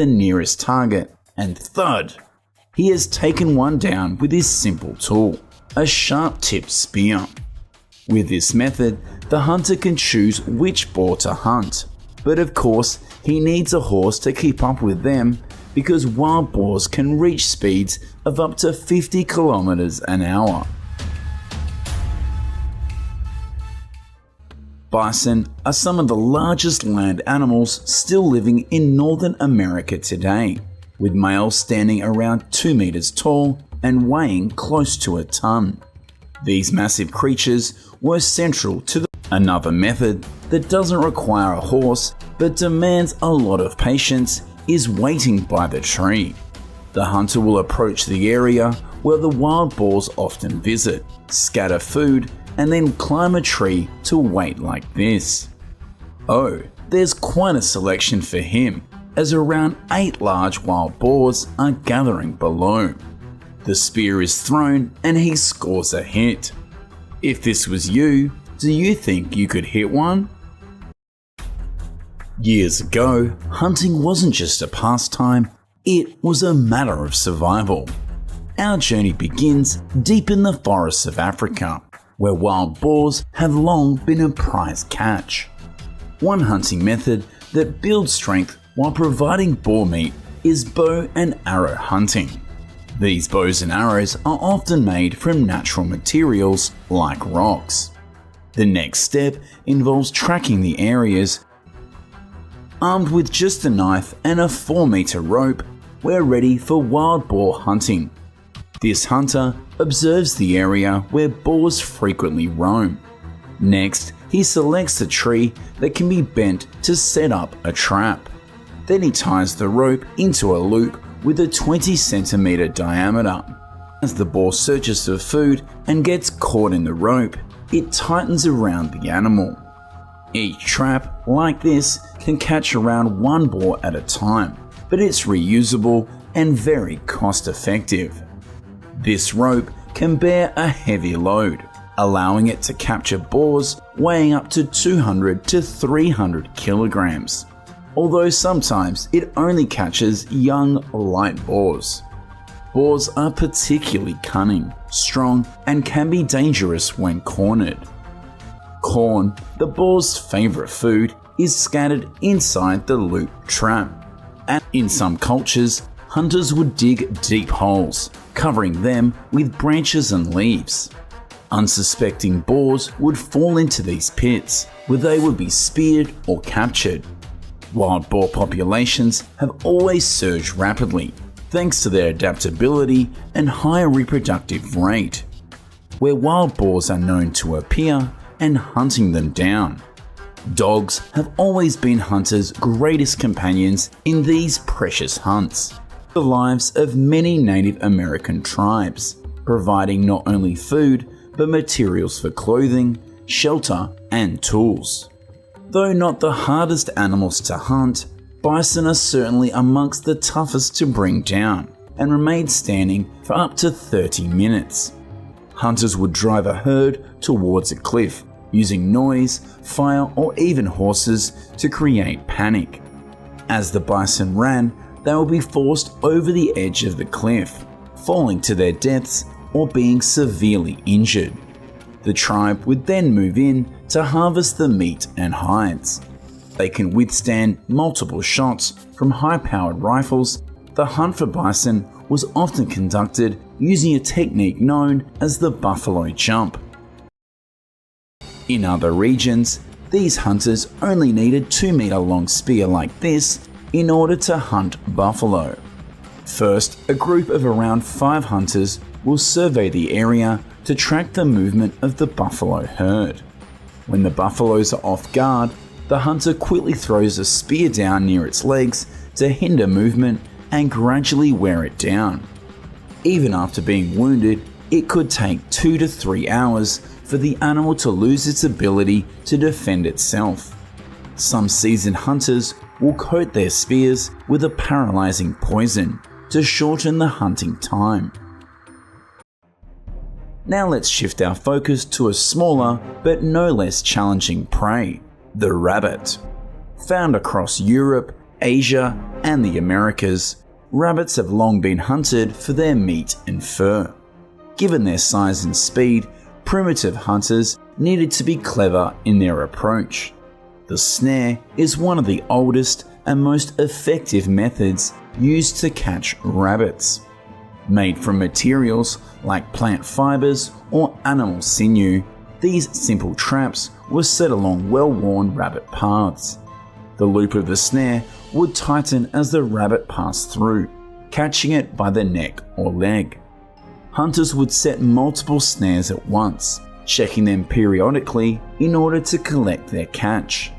the nearest target, and thud! He has taken one down with his simple tool, a sharp-tipped spear. With this method, the hunter can choose which boar to hunt, but of course he needs a horse to keep up with them because wild boars can reach speeds of up to 50 kilometers an hour. Bison are some of the largest land animals still living in Northern America today, with males standing around 2 meters tall and weighing close to a ton. These massive creatures were central to another method that doesn't require a horse but demands a lot of patience is waiting by the tree. The hunter will approach the area where the wild boars often visit, scatter food, and then climb a tree to wait like this. Oh, there's quite a selection for him, as around 8 large wild boars are gathering below. The spear is thrown and he scores a hit. If this was you, do you think you could hit one? Years ago, hunting wasn't just a pastime, it was a matter of survival. Our journey begins deep in the forests of Africa, where wild boars have long been a prize catch. One hunting method that builds strength while providing boar meat is bow and arrow hunting. These bows and arrows are often made from natural materials like rocks. The next step involves tracking the areas. Armed with just a knife and a 4-meter rope, we're ready for wild boar hunting. This hunter observes the area where boars frequently roam. Next, he selects a tree that can be bent to set up a trap. Then he ties the rope into a loop with a 20-centimeter diameter. As the boar searches for food and gets caught in the rope, it tightens around the animal. Each trap, like this, can catch around 1 boar at a time, but it's reusable and very cost-effective. This rope can bear a heavy load, allowing it to capture boars weighing up to 200 to 300 kilograms, although sometimes it only catches young, light boars. Boars are particularly cunning, strong, and can be dangerous when cornered. Corn, the boar's favorite food, is scattered inside the loop trap, and in some cultures, hunters would dig deep holes, covering them with branches and leaves. Unsuspecting boars would fall into these pits, where they would be speared or captured. Wild boar populations have always surged rapidly, thanks to their adaptability and higher reproductive rate, where wild boars are known to appear and hunting them down. Dogs have always been hunters' greatest companions in these precious hunts. The lives of many Native American tribes, providing not only food but materials for clothing, shelter, and tools. Though not the hardest animals to hunt, bison are certainly amongst the toughest to bring down and remain standing for up to 30 minutes. Hunters would drive a herd towards a cliff, using noise, fire, or even horses to create panic. As the bison ran, they would be forced over the edge of the cliff, falling to their deaths or being severely injured. The tribe would then move in to harvest the meat and hides. They can withstand multiple shots from high-powered rifles. The hunt for bison was often conducted using a technique known as the buffalo jump. In other regions, these hunters only needed 2-meter-long spear like this in order to hunt buffalo. First, a group of around 5 hunters will survey the area to track the movement of the buffalo herd. When the buffaloes are off guard, the hunter quickly throws a spear down near its legs to hinder movement and gradually wear it down. Even after being wounded, it could take 2 to 3 hours for the animal to lose its ability to defend itself. Some seasoned hunters will coat their spears with a paralyzing poison to shorten the hunting time. Now let's shift our focus to a smaller but no less challenging prey, the rabbit. Found across Europe, Asia and the Americas, rabbits have long been hunted for their meat and fur. Given their size and speed, primitive hunters needed to be clever in their approach. The snare is one of the oldest and most effective methods used to catch rabbits. Made from materials like plant fibers or animal sinew, these simple traps were set along well-worn rabbit paths. The loop of the snare would tighten as the rabbit passed through, catching it by the neck or leg. Hunters would set multiple snares at once, checking them periodically in order to collect their catch.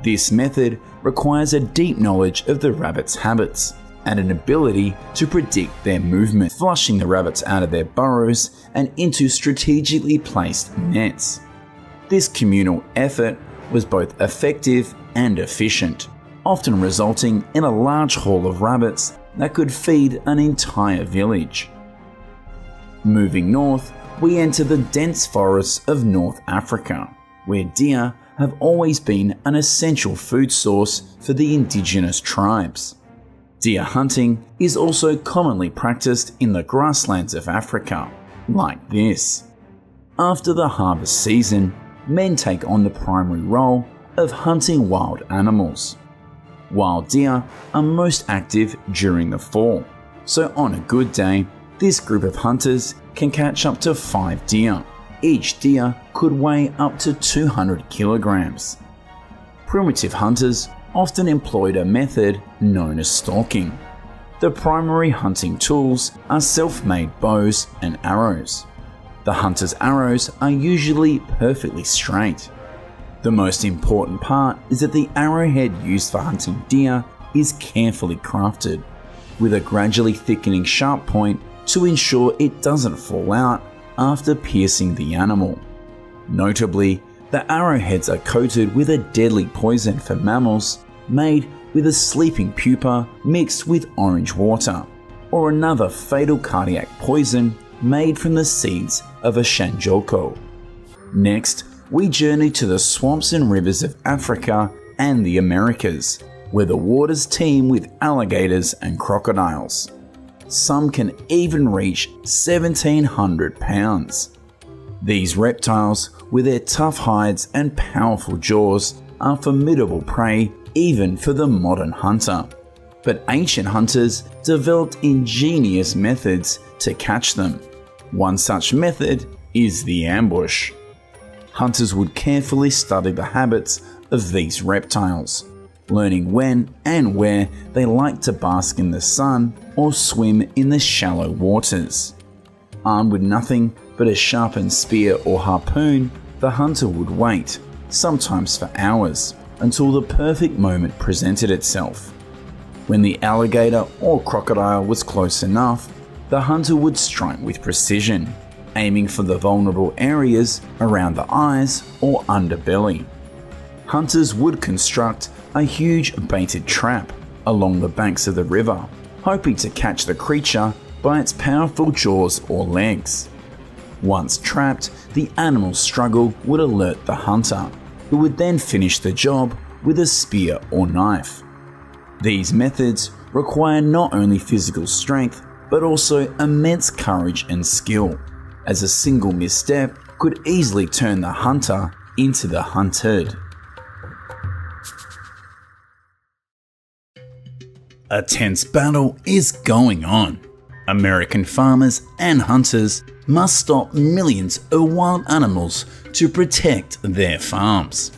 This method requires a deep knowledge of the rabbit's habits and an ability to predict their movement, flushing the rabbits out of their burrows and into strategically placed nets. This communal effort was both effective and efficient, often resulting in a large haul of rabbits that could feed an entire village. Moving north, we enter the dense forests of North Africa, where deer have always been an essential food source for the indigenous tribes. Deer hunting is also commonly practiced in the grasslands of Africa, like this. After the harvest season, men take on the primary role of hunting wild animals. Wild deer are most active during the fall, so on a good day, this group of hunters can catch up to 5 deer. Each deer could weigh up to 200 kilograms. Primitive hunters often employed a method known as stalking. The primary hunting tools are self-made bows and arrows. The hunter's arrows are usually perfectly straight. The most important part is that the arrowhead used for hunting deer is carefully crafted, with a gradually thickening sharp point to ensure it doesn't fall out after piercing the animal. Notably, the arrowheads are coated with a deadly poison for mammals made with a sleeping pupa mixed with orange water, or another fatal cardiac poison made from the seeds of a shanjoko. Next, we journey to the swamps and rivers of Africa and the Americas, where the waters teem with alligators and crocodiles. Some can even reach 1,700 pounds. These reptiles, with their tough hides and powerful jaws, are formidable prey even for the modern hunter. But ancient hunters developed ingenious methods to catch them. One such method is the ambush. Hunters would carefully study the habits of these reptiles, learning when and where they like to bask in the sun or swim in the shallow waters. Armed with nothing but a sharpened spear or harpoon, the hunter would wait, sometimes for hours, until the perfect moment presented itself. When the alligator or crocodile was close enough, the hunter would strike with precision, aiming for the vulnerable areas around the eyes or underbelly. Hunters would construct a huge baited trap along the banks of the river, hoping to catch the creature by its powerful jaws or legs. Once trapped, the animal's struggle would alert the hunter, who would then finish the job with a spear or knife. These methods require not only physical strength, but also immense courage and skill, as a single misstep could easily turn the hunter into the hunted. A tense battle is going on. American farmers and hunters must stop millions of wild animals to protect their farms.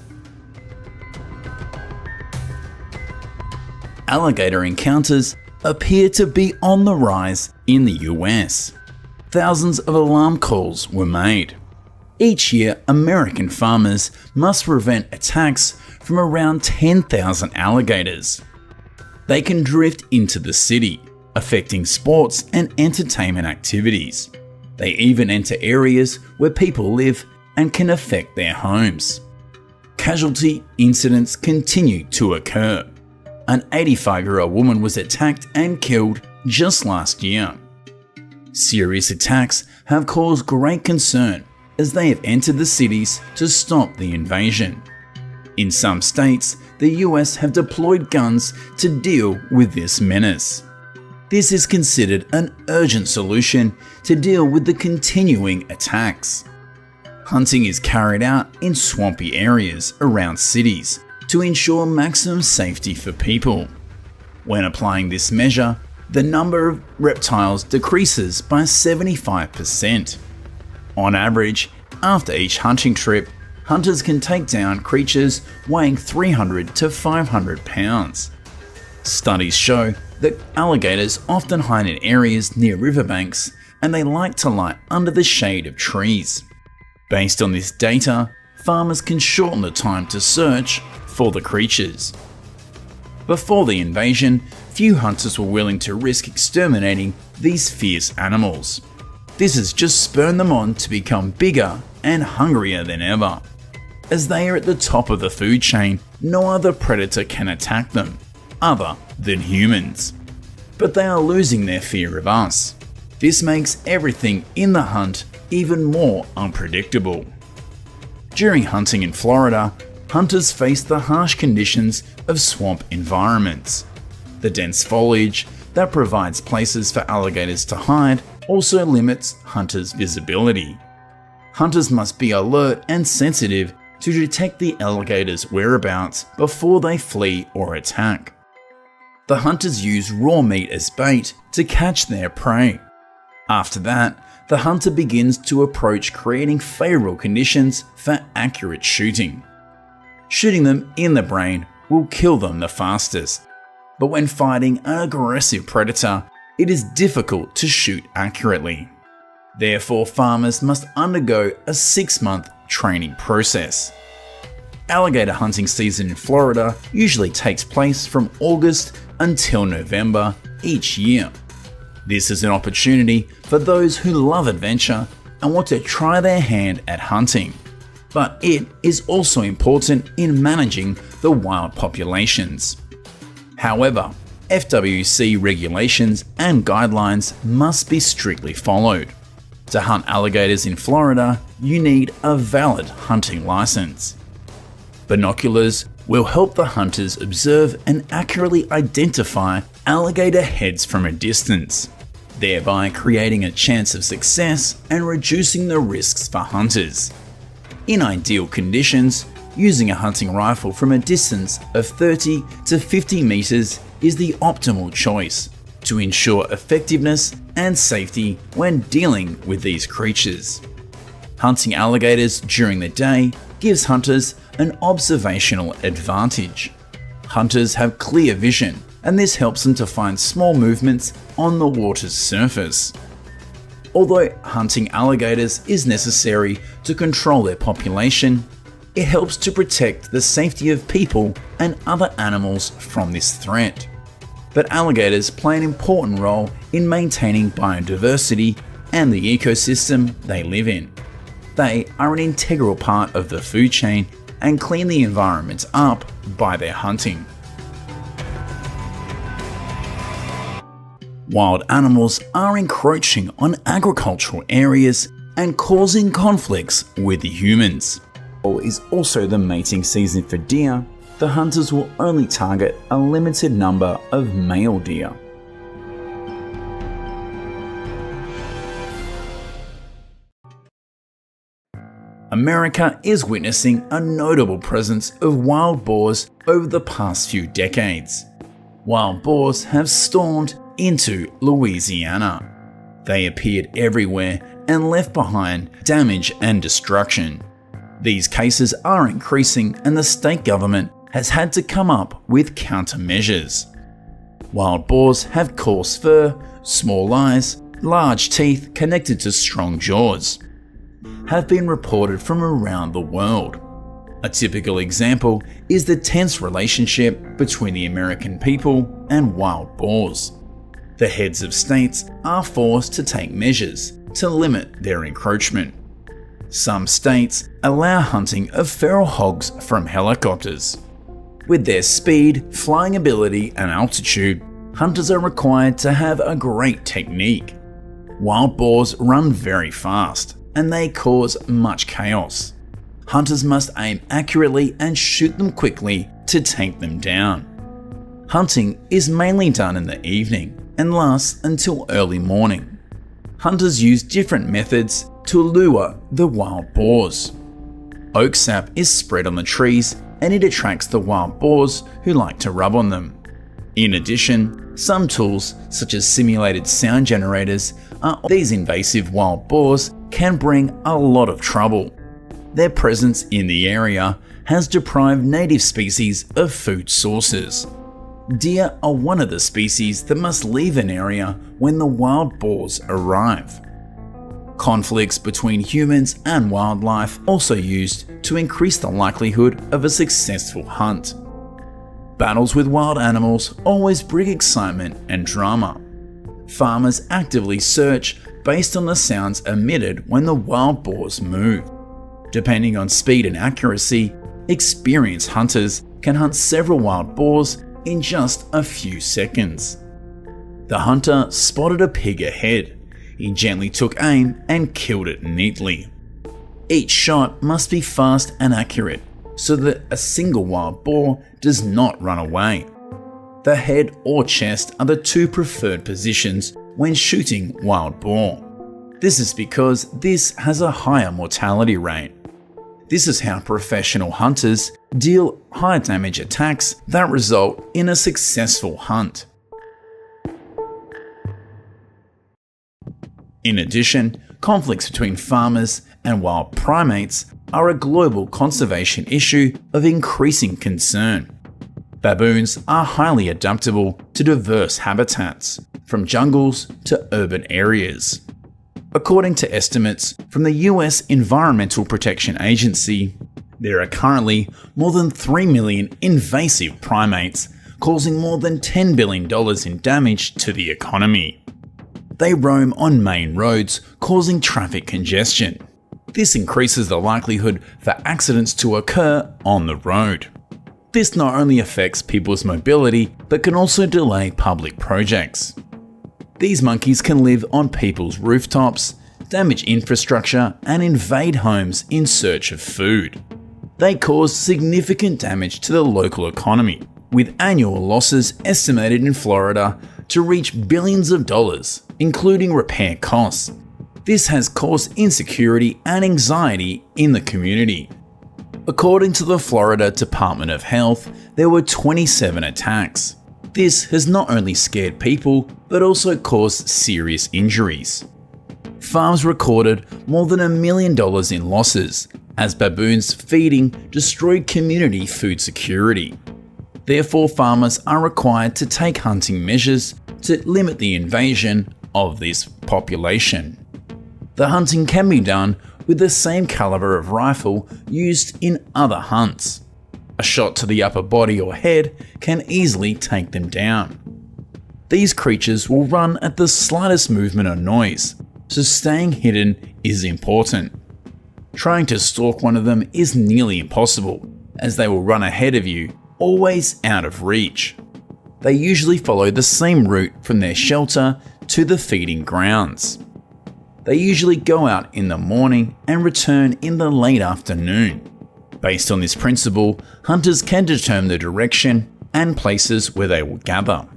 Alligator encounters appear to be on the rise in the US. Thousands of alarm calls were made. Each year, American farmers must prevent attacks from around 10,000 alligators. They can drift into the city, affecting sports and entertainment activities. They even enter areas where people live and can affect their homes. Casualty incidents continue to occur. An 85-year-old woman was attacked and killed just last year. Serious attacks have caused great concern as they have entered the cities to stop the invasion. In some states, the US have deployed guns to deal with this menace. This is considered an urgent solution to deal with the continuing attacks. Hunting is carried out in swampy areas around cities to ensure maximum safety for people. When applying this measure, the number of reptiles decreases by 75%. On average, after each hunting trip, hunters can take down creatures weighing 300 to 500 pounds. Studies show that alligators often hide in areas near riverbanks, and they like to lie under the shade of trees. Based on this data, farmers can shorten the time to search for the creatures. Before the invasion, few hunters were willing to risk exterminating these fierce animals. This has just spurred them on to become bigger and hungrier than ever. As they are at the top of the food chain, no other predator can attack them, other than humans. But they are losing their fear of us. This makes everything in the hunt even more unpredictable. During hunting in Florida, hunters face the harsh conditions of swamp environments. The dense foliage that provides places for alligators to hide also limits hunters' visibility. Hunters must be alert and sensitive to detect the alligators' whereabouts before they flee or attack. The hunters use raw meat as bait to catch their prey. After that, the hunter begins to approach creating favorable conditions for accurate shooting. Shooting them in the brain will kill them the fastest, but when fighting an aggressive predator, it is difficult to shoot accurately. Therefore, farmers must undergo a 6-month training process. Alligator hunting season in Florida usually takes place from August until November each year. This is an opportunity for those who love adventure and want to try their hand at hunting. But it is also important in managing the wild populations. However, FWC regulations and guidelines must be strictly followed. To hunt alligators in Florida, you need a valid hunting license. Binoculars will help the hunters observe and accurately identify alligator heads from a distance, thereby creating a chance of success and reducing the risks for hunters. In ideal conditions, using a hunting rifle from a distance of 30 to 50 meters is the optimal choice to ensure effectiveness and safety when dealing with these creatures. Hunting alligators during the day gives hunters an observational advantage. Hunters have clear vision, and this helps them to find small movements on the water's surface. Although hunting alligators is necessary to control their population, it helps to protect the safety of people and other animals from this threat. But alligators play an important role in maintaining biodiversity and the ecosystem they live in. They are an integral part of the food chain and clean the environment up by their hunting. Wild animals are encroaching on agricultural areas and causing conflicts with the humans. Fall is also the mating season for deer. The hunters will only target a limited number of male deer. America is witnessing a notable presence of wild boars over the past few decades. Wild boars have stormed into Louisiana. They appeared everywhere and left behind damage and destruction. These cases are increasing, and the state government has had to come up with countermeasures. Wild boars have coarse fur, small eyes, large teeth connected to strong jaws. Have been reported from around the world. A typical example is the tense relationship between the American people and wild boars. The heads of states are forced to take measures to limit their encroachment. Some states allow hunting of feral hogs from helicopters. With their speed, flying ability, and altitude, hunters are required to have a great technique. Wild boars run very fast, and they cause much chaos. Hunters must aim accurately and shoot them quickly to take them down. Hunting is mainly done in the evening and lasts until early morning. Hunters use different methods to lure the wild boars. Oak sap is spread on the trees and it attracts the wild boars who like to rub on them. In addition, some tools, such as simulated sound generators, these invasive wild boars can bring a lot of trouble. Their presence in the area has deprived native species of food sources. Deer are one of the species that must leave an area when the wild boars arrive. Conflicts between humans and wildlife also used to increase the likelihood of a successful hunt. Battles with wild animals always bring excitement and drama. Farmers actively search based on the sounds emitted when the wild boars move. Depending on speed and accuracy, experienced hunters can hunt several wild boars in just a few seconds. The hunter spotted a pig ahead. He gently took aim and killed it neatly. Each shot must be fast and accurate so that a single wild boar does not run away. The head or chest are the two preferred positions when shooting wild boar. This is because this has a higher mortality rate. This is how professional hunters deal high damage attacks that result in a successful hunt. In addition, conflicts between farmers and wild primates are a global conservation issue of increasing concern. Baboons are highly adaptable to diverse habitats, from jungles to urban areas. According to estimates from the US Environmental Protection Agency, there are currently more than 3 million invasive primates, causing more than $10 billion in damage to the economy. They roam on main roads, causing traffic congestion. This increases the likelihood for accidents to occur on the road. This not only affects people's mobility, but can also delay public projects. These monkeys can live on people's rooftops, damage infrastructure, and invade homes in search of food. They cause significant damage to the local economy, with annual losses estimated in Florida to reach billions of dollars, including repair costs. This has caused insecurity and anxiety in the community. According to the Florida Department of Health, there were 27 attacks. This has not only scared people, but also caused serious injuries. Farms recorded more than $1 million in losses, as baboons feeding destroyed community food security. Therefore, farmers are required to take hunting measures to limit the invasion of this population. The hunting can be done with the same caliber of rifle used in other hunts. A shot to the upper body or head can easily take them down. These creatures will run at the slightest movement or noise, so staying hidden is important. Trying to stalk one of them is nearly impossible, as they will run ahead of you, always out of reach. They usually follow the same route from their shelter to the feeding grounds. They usually go out in the morning and return in the late afternoon. Based on this principle, hunters can determine the direction and places where they will gather.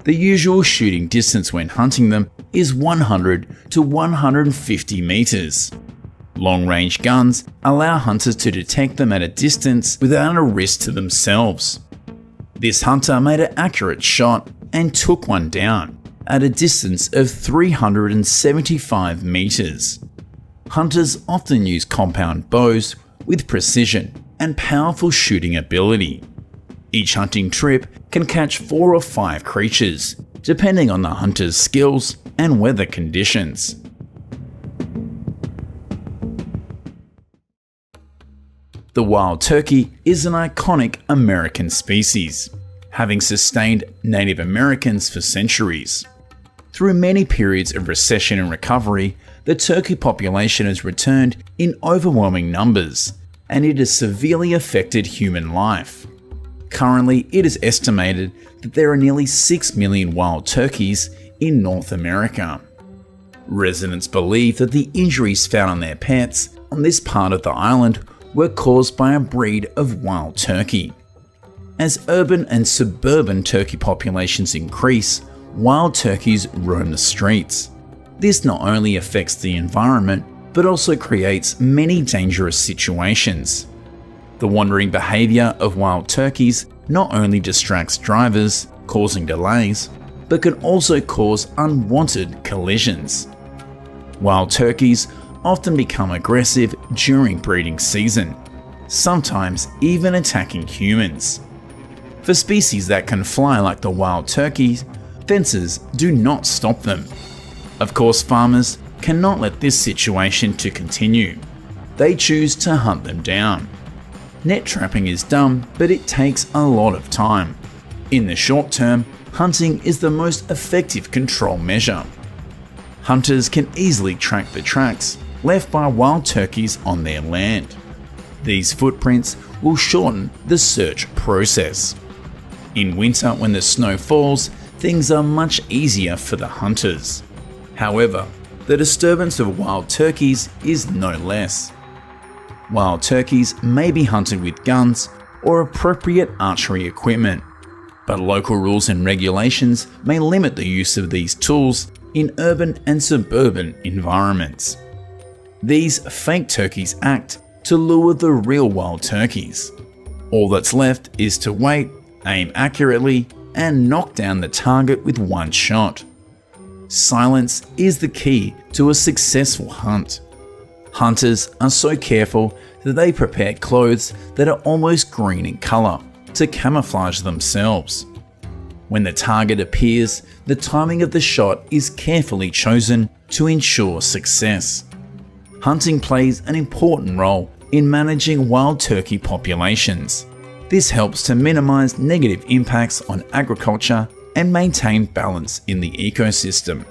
The usual shooting distance when hunting them is 100 to 150 meters. Long-range guns allow hunters to detect them at a distance without a risk to themselves. This hunter made an accurate shot and took one down at a distance of 375 meters. Hunters often use compound bows with precision and powerful shooting ability. Each hunting trip can catch 4 or 5 creatures, depending on the hunter's skills and weather conditions. The wild turkey is an iconic American species, having sustained Native Americans for centuries. Through many periods of recession and recovery, the turkey population has returned in overwhelming numbers, and it has severely affected human life. Currently, it is estimated that there are nearly 6 million wild turkeys in North America. Residents believe that the injuries found on their pets on this part of the island were caused by a breed of wild turkey. As urban and suburban turkey populations increase, wild turkeys roam the streets. This not only affects the environment, but also creates many dangerous situations. The wandering behaviour of wild turkeys not only distracts drivers, causing delays, but can also cause unwanted collisions. Wild turkeys often become aggressive during breeding season, sometimes even attacking humans. For species that can fly like the wild turkeys, fences do not stop them. Of course, farmers cannot let this situation to continue. They choose to hunt them down. Net trapping is done, but it takes a lot of time. In the short term, hunting is the most effective control measure. Hunters can easily track the tracks left by wild turkeys on their land. These footprints will shorten the search process. In winter, when the snow falls, things are much easier for the hunters. However, the disturbance of wild turkeys is no less. Wild turkeys may be hunted with guns or appropriate archery equipment, but local rules and regulations may limit the use of these tools in urban and suburban environments. These fake turkeys act to lure the real wild turkeys. All that's left is to wait, aim accurately, and knock down the target with one shot. Silence is the key to a successful hunt. Hunters are so careful that they prepare clothes that are almost green in colour to camouflage themselves. When the target appears, the timing of the shot is carefully chosen to ensure success. Hunting plays an important role in managing wild turkey populations. This helps to minimize negative impacts on agriculture and maintain balance in the ecosystem.